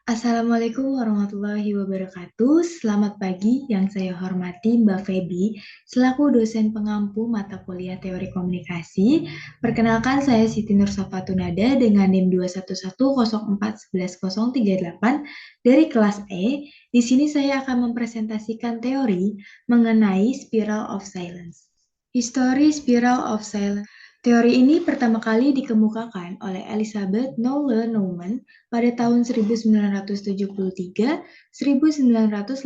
Assalamualaikum warahmatullahi wabarakatuh. Selamat pagi, yang saya hormati Mbak Feby, selaku dosen pengampu mata kuliah Teori Komunikasi. Perkenalkan, saya Siti Nursafatunada dengan NIM 21104111038 dari kelas E. Di sini saya akan mempresentasikan teori mengenai Spiral of Silence. Histori Spiral of Silence. Teori ini pertama kali dikemukakan oleh Elizabeth Noelle Neumann pada tahun 1973-1980.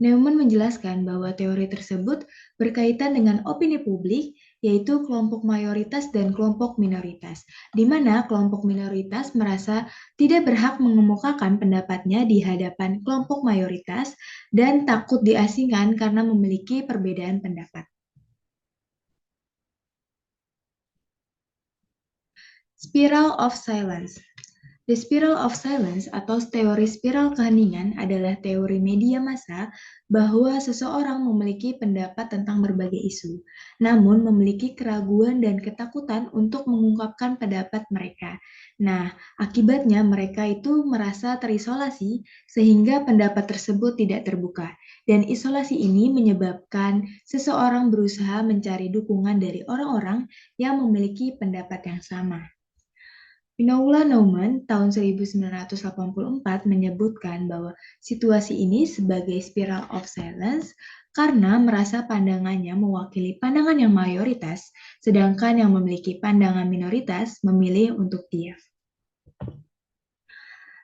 Neumann menjelaskan bahwa teori tersebut berkaitan dengan opini publik, yaitu kelompok mayoritas dan kelompok minoritas, di mana kelompok minoritas merasa tidak berhak mengemukakan pendapatnya di hadapan kelompok mayoritas dan takut diasingkan karena memiliki perbedaan pendapat. Spiral of Silence. The Spiral of Silence atau teori spiral keheningan adalah teori media massa bahwa seseorang memiliki pendapat tentang berbagai isu, namun memiliki keraguan dan ketakutan untuk mengungkapkan pendapat mereka. Nah, akibatnya mereka itu merasa terisolasi sehingga pendapat tersebut tidak terbuka. Dan isolasi ini menyebabkan seseorang berusaha mencari dukungan dari orang-orang yang memiliki pendapat yang sama. Finola Neumann tahun 1984 menyebutkan bahwa situasi ini sebagai spiral of silence karena merasa pandangannya mewakili pandangan yang mayoritas, sedangkan yang memiliki pandangan minoritas memilih untuk diam.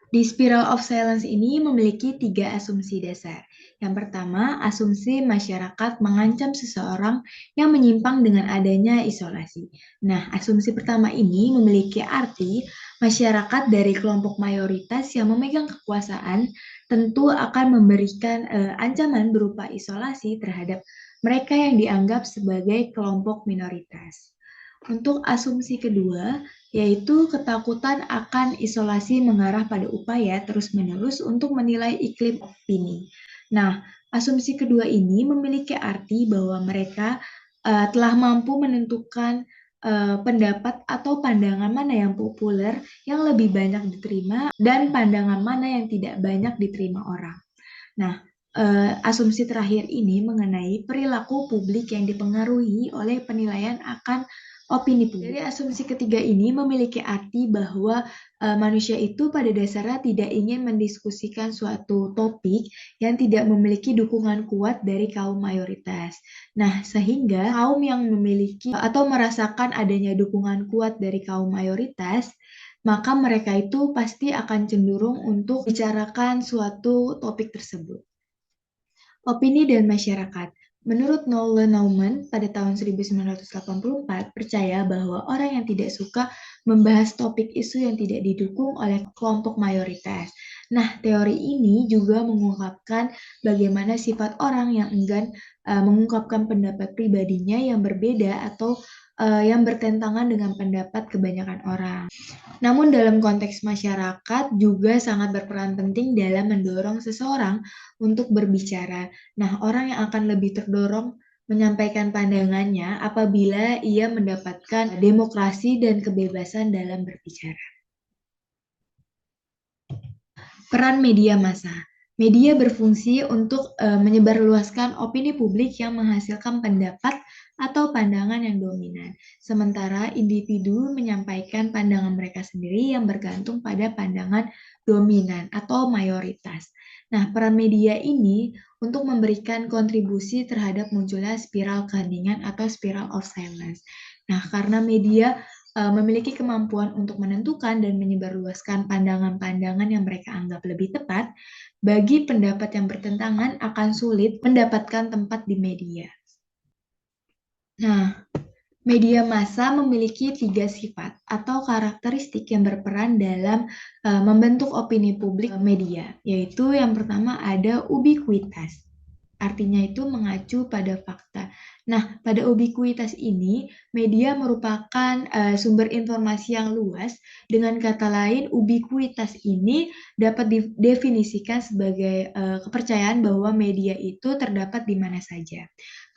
Di spiral of silence ini memiliki 3 asumsi dasar. Yang pertama, asumsi masyarakat mengancam seseorang yang menyimpang dengan adanya isolasi. Nah, asumsi pertama ini memiliki arti masyarakat dari kelompok mayoritas yang memegang kekuasaan tentu akan memberikan ancaman berupa isolasi terhadap mereka yang dianggap sebagai kelompok minoritas. Untuk asumsi kedua, yaitu ketakutan akan isolasi mengarah pada upaya terus-menerus untuk menilai iklim opini. Nah, asumsi kedua ini memiliki arti bahwa mereka telah mampu menentukan pendapat atau pandangan mana yang populer yang lebih banyak diterima dan pandangan mana yang tidak banyak diterima orang. Nah, asumsi terakhir ini mengenai perilaku publik yang dipengaruhi oleh penilaian akan opini publik. Dari asumsi ketiga ini memiliki arti bahwa manusia itu pada dasarnya tidak ingin mendiskusikan suatu topik yang tidak memiliki dukungan kuat dari kaum mayoritas. Nah, sehingga kaum yang memiliki atau merasakan adanya dukungan kuat dari kaum mayoritas, maka mereka itu pasti akan cenderung untuk bicarakan suatu topik tersebut. Opini dan masyarakat. Menurut Nolan Naumann pada tahun 1984 percaya bahwa orang yang tidak suka membahas topik isu yang tidak didukung oleh kelompok mayoritas. Nah, teori ini juga mengungkapkan bagaimana sifat orang yang enggan mengungkapkan pendapat pribadinya yang berbeda atau yang bertentangan dengan pendapat kebanyakan orang. Namun dalam konteks masyarakat juga sangat berperan penting dalam mendorong seseorang untuk berbicara. Nah, orang yang akan lebih terdorong menyampaikan pandangannya apabila ia mendapatkan demokrasi dan kebebasan dalam berbicara. Peran media massa. Media berfungsi untuk menyebarluaskan opini publik yang menghasilkan pendapat atau pandangan yang dominan. Sementara individu menyampaikan pandangan mereka sendiri yang bergantung pada pandangan dominan atau mayoritas. Nah, peran media ini untuk memberikan kontribusi terhadap munculnya spiral keheningan atau spiral of silence. Nah, karena media memiliki kemampuan untuk menentukan dan menyebarluaskan pandangan-pandangan yang mereka anggap lebih tepat, bagi pendapat yang bertentangan akan sulit mendapatkan tempat di media. Nah, media massa memiliki 3 sifat atau karakteristik yang berperan dalam membentuk opini publik media, yaitu yang pertama ada ubiquitas. Artinya itu mengacu pada fakta. Nah, pada ubiquitas ini, media merupakan sumber informasi yang luas. Dengan kata lain, ubiquitas ini dapat didefinisikan sebagai kepercayaan bahwa media itu terdapat di mana saja.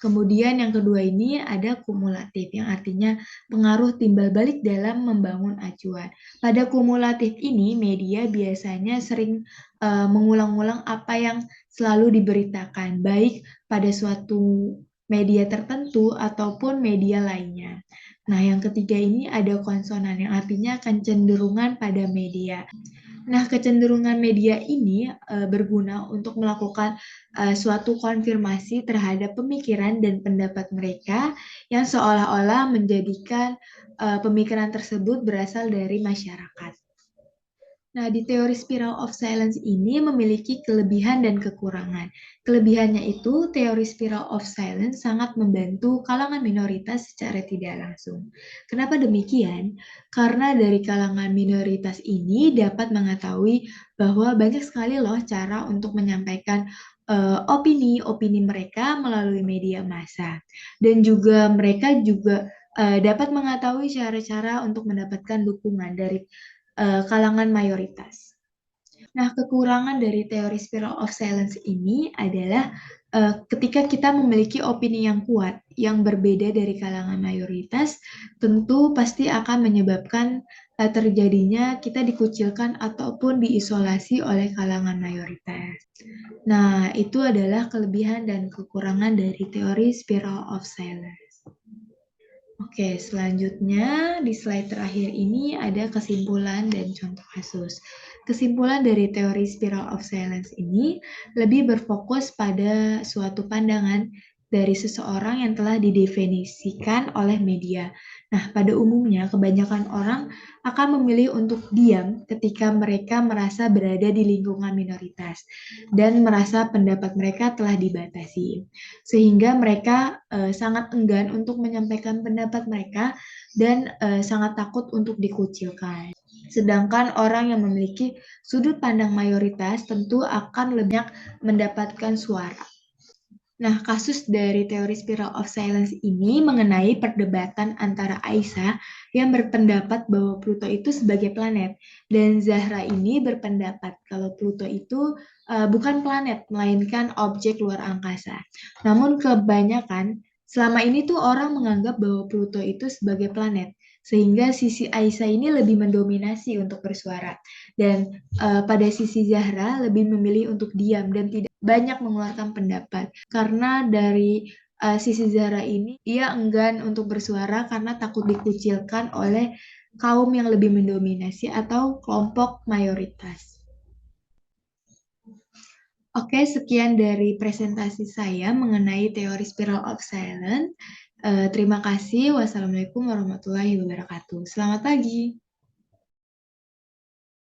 Kemudian yang kedua ini ada kumulatif, yang artinya pengaruh timbal balik dalam membangun acuan. Pada kumulatif ini, media biasanya sering mengulang-ulang apa yang selalu diberitakan, baik pada suatu media tertentu ataupun media lainnya. Nah, yang ketiga ini ada konsonan yang artinya kecenderungan pada media. Nah, kecenderungan media ini berguna untuk melakukan suatu konfirmasi terhadap pemikiran dan pendapat mereka yang seolah-olah menjadikan pemikiran tersebut berasal dari masyarakat. Nah, di teori spiral of silence ini memiliki kelebihan dan kekurangan. Kelebihannya itu, teori spiral of silence sangat membantu kalangan minoritas secara tidak langsung. Kenapa demikian? Karena dari kalangan minoritas ini dapat mengetahui bahwa banyak sekali loh cara untuk menyampaikan opini-opini mereka melalui media massa. Dan juga mereka juga dapat mengetahui cara-cara untuk mendapatkan dukungan dari kalangan mayoritas. Nah, kekurangan dari teori spiral of silence ini adalah ketika kita memiliki opini yang kuat, yang berbeda dari kalangan mayoritas, tentu pasti akan menyebabkan terjadinya kita dikucilkan ataupun diisolasi oleh kalangan mayoritas. Nah, itu adalah kelebihan dan kekurangan dari teori spiral of silence. Oke, selanjutnya di slide terakhir ini ada kesimpulan dan contoh kasus. Kesimpulan dari teori spiral of silence ini lebih berfokus pada suatu pandangan dari seseorang yang telah didefinisikan oleh media. Nah, pada umumnya kebanyakan orang akan memilih untuk diam ketika mereka merasa berada di lingkungan minoritas dan merasa pendapat mereka telah dibatasi. Sehingga mereka sangat enggan untuk menyampaikan pendapat mereka dan sangat takut untuk dikucilkan. Sedangkan orang yang memiliki sudut pandang mayoritas tentu akan lebih banyak mendapatkan suara. Nah, kasus dari teori spiral of silence ini mengenai perdebatan antara Aisyah yang berpendapat bahwa Pluto itu sebagai planet dan Zahra ini berpendapat kalau Pluto itu bukan planet melainkan objek luar angkasa. Namun kebanyakan selama ini tuh orang menganggap bahwa Pluto itu sebagai planet sehingga sisi Aisyah ini lebih mendominasi untuk bersuara dan pada sisi Zahra lebih memilih untuk diam dan tidak banyak mengeluarkan pendapat karena dari sisi Zahra ini ia enggan untuk bersuara karena takut dikucilkan oleh kaum yang lebih mendominasi atau kelompok mayoritas. Oke, sekian dari presentasi saya mengenai teori spiral of silence. Terima kasih. Wassalamualaikum warahmatullahi wabarakatuh. Selamat pagi.